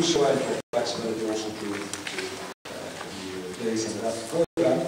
crucial and for flexibility also to the days in the program.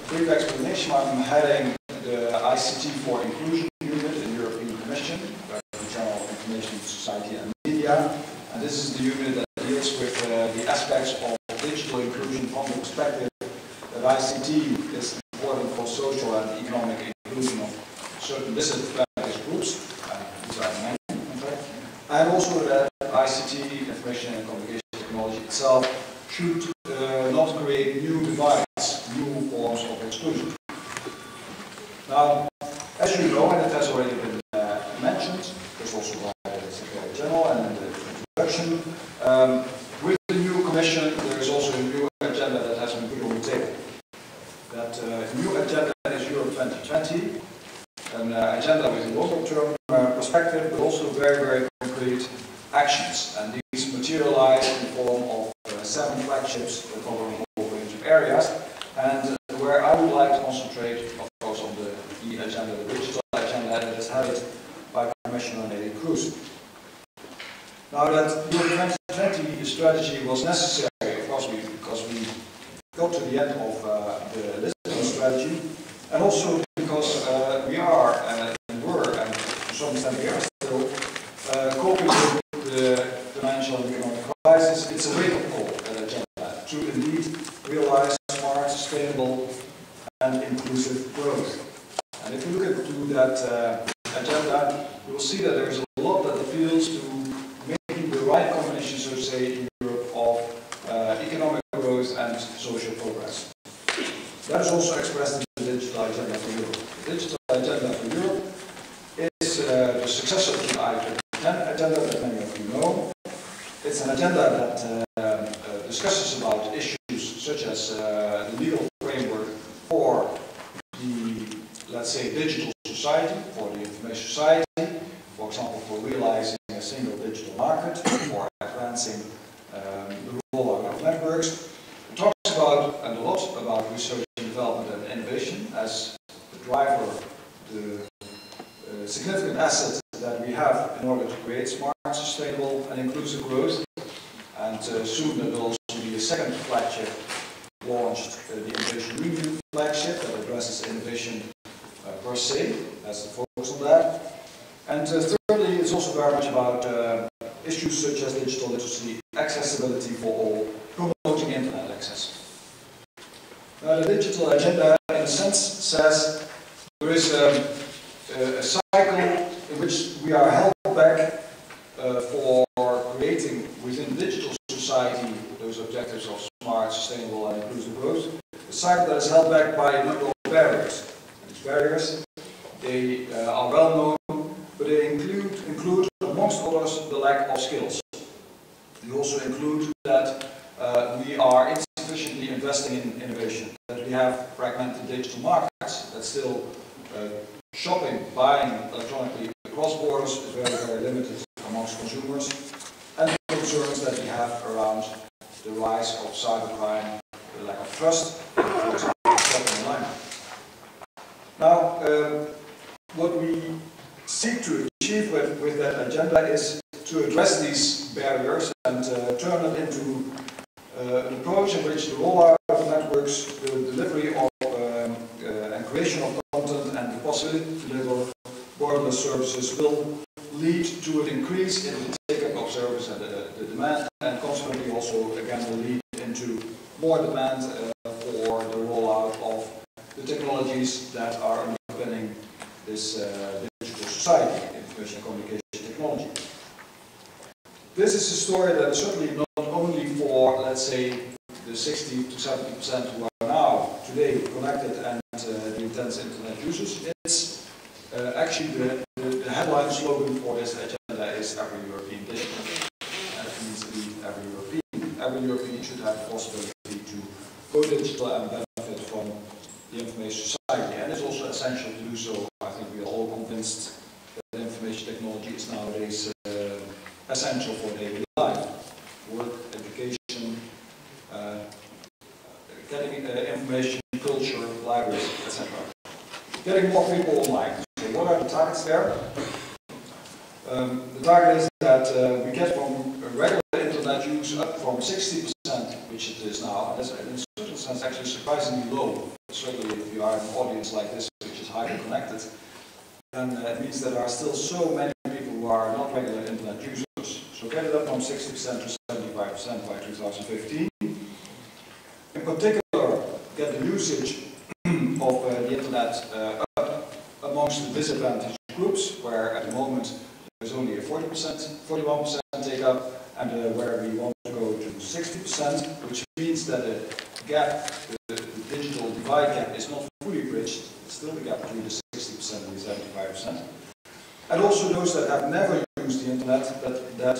Brief explanation, I'm heading the ICT for Inclusion unit in the European Commission, the General Information Society and Media, and this is the unit that deals with the aspects of digital inclusion from the perspective that ICT is important for social and economic inclusion of certain disadvantaged groups, these are many, in fact, and also that ICT, information and communication technology itself, should not create new divides, new forms of exclusion. Now, as you know, and it has already been mentioned, there's also by the Secretary General and in the introduction, with the new Commission there is also a new agenda that has been put on the table. That new agenda is Europe 2020, an agenda with a longer-term perspective, but also very, very concrete actions. And these materialize in the form of 7 flagships covering a whole range of areas. And where I would like to concentrate, of course, on the agenda, the digital agenda, that is headed by Commissioner Neelie Kroes. Now, that Europe 2020 strategy was necessary, of course, because we got to the end of the Lisbon strategy, and also because we are and were, and to some extent we are still, coping with the financial and economic crisis. It's a wake-up call, agenda, to indeed realize smart, sustainable, and inclusive growth. And if you look into that agenda, you will see that there is a lot that appeals to making the right combination, so to say, in Europe of economic growth and social progress. That is also expressed in the digital agenda for Europe. The digital agenda for Europe is the successor to the I-2010 agenda that many of you know. It's an agenda that discusses about issues such as the legal framework for the, let's say, digital society, for the information society, for example, for realizing a single digital market, for advancing the rollout of networks. It talks about, and a lot about, research and development and innovation as the driver, the significant asset that we have in order to create smart, sustainable and inclusive growth. And soon there will also be a second flagship launched, the Innovation Union flagship that addresses innovation per se, that's the focus on that. And thirdly, it's also very much about issues such as digital literacy, accessibility for all, promoting internet access. Now, the digital agenda, in a sense, says there is a cycle in which we are held back for creating within the digital society those objectives of smart, sustainable and inclusive growth. A cycle that is held back by a number of barriers. And these barriers, they are well known, but they include amongst others the lack of skills. They also include that we are insufficiently investing in innovation, that we have fragmented digital markets, that still shopping, buying electronically across borders is very, very limited amongst consumers, and the concerns that we have around the rise of cybercrime, the lack of trust, for example, shopping online. Now, what we seek to achieve with that agenda is to address these barriers and turn it into an approach in which the rollout of networks, the delivery of and creation of content and the possibility to deliver borderless services will lead to an increase in the take-up of service and the demand, and consequently also again will lead into more demand for the rollout of the technologies that are underpinning this digital society, information and communication technology. This is a story that is certainly not only for, let's say, the 60 to 70% who are now today connected and the intense internet users. It's actually the headline slogan for this agenda is every European digital. And it means indeed every European. Every European should have the possibility to go digital and benefit from the information society. And it's also essential to do so. I think we are all convinced that information technology is nowadays essential for daily life, work, education, getting information, culture, libraries, etc. Getting more people online. So what are the targets there? The target is that we get from regular internet use up from 60%, which it is now, and that's in a certain sense actually surprisingly low. Certainly if you are in an audience like this, which is highly connected, then it means that there are still so many people who are not regular internet users. So get it up from 60% to 75% by 2015. In particular, get the usage of the internet up amongst the disadvantaged groups, where at the moment there's only a 41% take up, and where we want to go to 60%, which means that the gap, the digital divide gap, is not fully bridged. It's still the gap between the 60% and the 75%. And also those that have never used the internet, that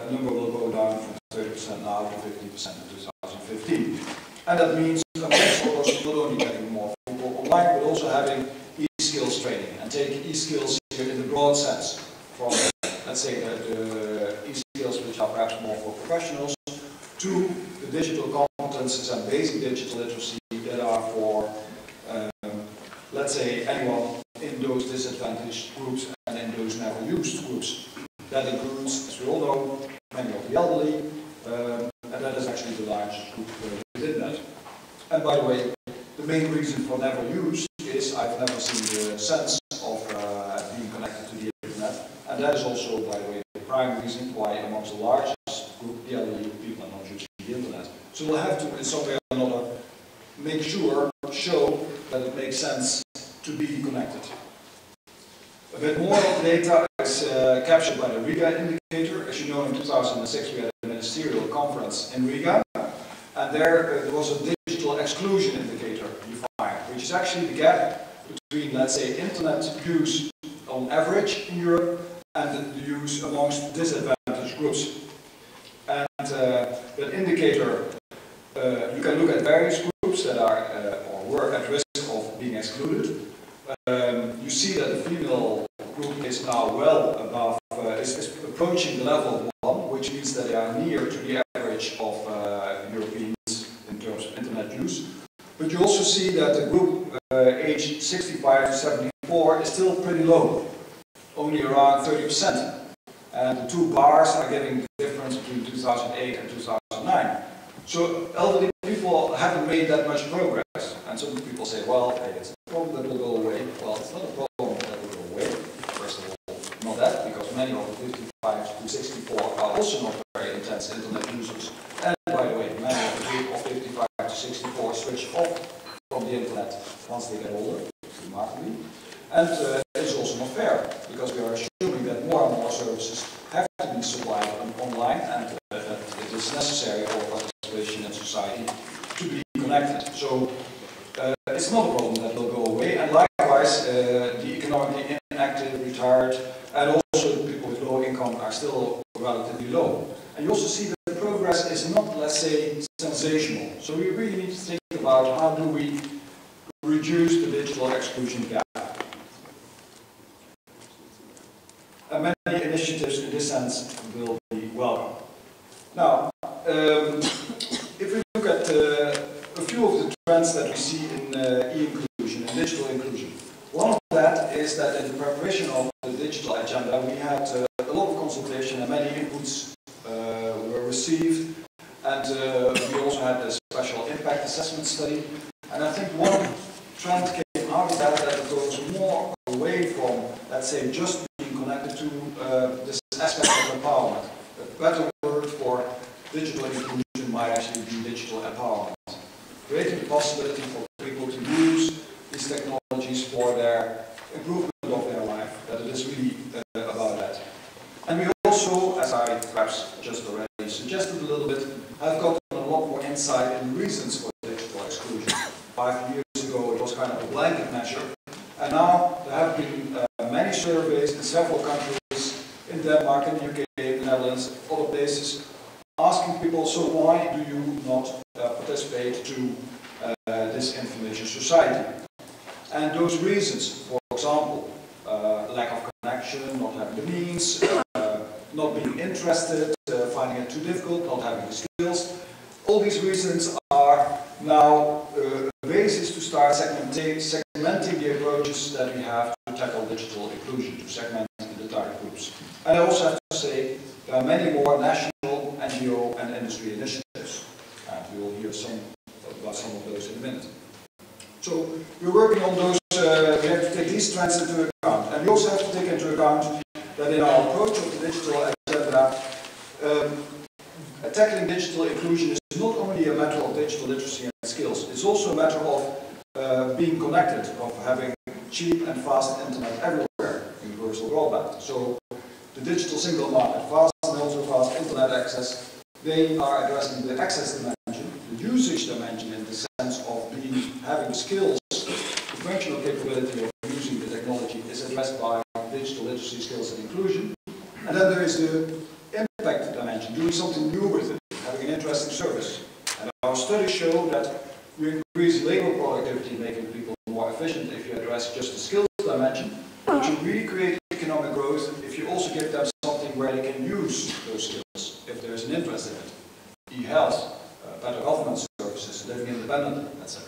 number will go down from 30% now to 50% in 2015. And that means, amongst others, not only getting more people online, but also having e-skills training. And take e-skills here in the broad sense, from, let's say, the e-skills which are perhaps more for professionals, to the digital competences and basic digital literacy that are for, let's say, anyone in those disadvantaged groups and in those never used groups. That includes, as we all know, many of the elderly, and that is actually the largest group within that. And by the way, the main reason for never used is I've never seen the sense of being connected to the internet, and that is also, by the way, the prime reason why amongst the largest group, the elderly people are not using the internet. So we'll have to, in some way or another, make sure, show that it makes sense to be connected. A bit more data is captured by the Riga indicator. As you know, in 2006 we had a ministerial conference in Riga, and there was a digital exclusion indicator defined, which is actually the gap between, let's say, internet use on average in Europe and the use amongst disadvantaged groups. And that indicator, you can look at various groups that are or were at risk of being excluded. You see that the female group is now well above, is approaching the level of 1, which means that they are near to the average of Europeans in terms of internet use. But you also see that the group aged 65 to 74 is still pretty low, only around 30%. And the two bars are giving the difference between 2008 and 2009. So elderly people haven't made that much progress. And some people say, well, hey, it's a problem that will go away. Well, it's not a problem that will go away. First of all, not that, because many of the 55 to 64 are also not very intense internet users. And by the way, many of the group of 55 to 64 switch off from the internet once they get older, remarkably. And it's also not fair, because we are assuming that more and more services have to be supplied online, and that it is necessary for participation in society to be connected. So it's not a problem that will go away, and likewise the economically inactive, retired, and also people with low income are still relatively low. And you also see that the progress is not, let's say, sensational. So we really need to think about how do we reduce the digital exclusion gap. And many initiatives in this sense will be welcome. Now, if we look at a few of the trends that we see in e-inclusion and digital inclusion, one of that is that in the preparation of the digital agenda, we had a lot of consultation and many inputs were received, and we also had a special impact assessment study. And I think one trend came out of that it goes more away from, let's say, just being connected to this aspect of empowerment. A better word for digital inclusion might actually be digital empowerment. Creating the possibility for people to use these technologies for their improvement of their life, that it is really about that. And we also, as I perhaps just already suggested a little bit, have gotten a lot more insight in the reasons for digital exclusion. 5 years ago it was kind of a blanket measure, and now there have been many surveys in several countries, in Denmark, in the UK, in the Netherlands, other places, asking people, so why do you not participate to this information society? And those reasons, for example, lack of connection, not having the means, not being interested, finding it too difficult, not having the skills, all these reasons are now a basis to start segmenting the approaches that we have to tackle digital inclusion, to segment the target groups. And I also have to say There are many more national, NGO and industry initiatives, and we will hear about some of those in a minute. So we're working on those, we have to take these trends into account, and we also have to take into account that in our approach of the digital agenda, tackling digital inclusion is not only a matter of digital literacy and skills, it's also a matter of being connected, of having cheap and fast internet everywhere, universal broadband. So the digital single market, fast and also fast internet access, they are addressing the access dimension, the usage dimension in the sense of having skills, the functional capability of using the technology is addressed by digital literacy, skills and inclusion. And then there is the impact dimension, doing something new with it, having an interesting service. And our studies show that you increase labor productivity, making people more efficient if you address just the skills dimension, but you really create economic growth if you also give them something where they can use those skills, if there is an interest in it. E-health, better government services, living independently, etc.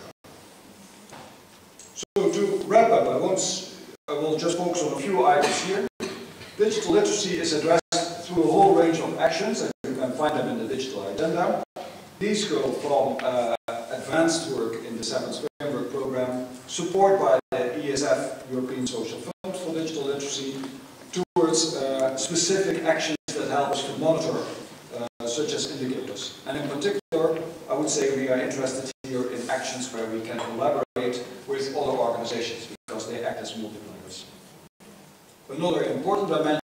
So to wrap up, I will just focus on a few items here. Digital literacy is addressed through a whole range of actions, and you can find them in the digital agenda. These go from advanced work in the 7th Framework Programme, support by the ESF, European Social Fund for Digital Literacy, towards specific actions that help us to monitor, such as indicators. And in particular, I would say we are interested here in actions where we can collaborate with other organizations, because they act as multipliers. Another important dimension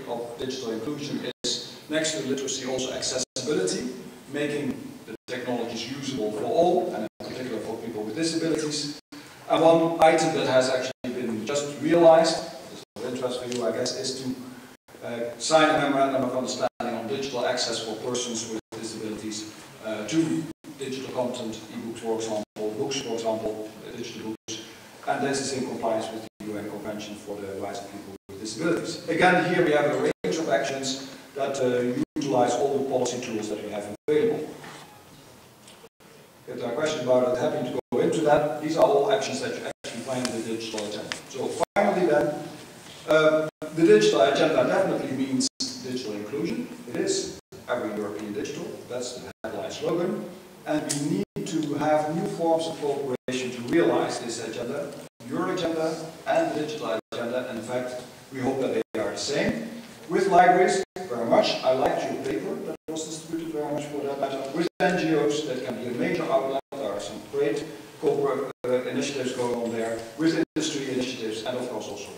of digital inclusion is, next to literacy, also accessibility, making the technologies usable for all, and in particular for people with disabilities. And one item that has actually been just realized, is of interest for you, I guess, is to sign a memorandum of understanding on digital access for persons with disabilities to digital content, e-books for example, books for example, digital books, and this is in compliance with the UN Convention for the Rights of People with Disabilities. Again, here we have a range of actions that utilize all the policy tools that we have available. If there are questions about it, happy to go into that. These are all actions that you actually find in the digital agenda. So finally then, the digital agenda definitely means digital inclusion. It is every European digital, that's the headline slogan. And we need to have new forms of cooperation to realize this agenda, your agenda and the digital agenda. And in fact, we hope that they are the same. With libraries, very much. I liked your paper that was distributed, very much for that matter. With NGOs, that can be a major outlet. There are some great corporate initiatives going on there. With industry initiatives, and of course also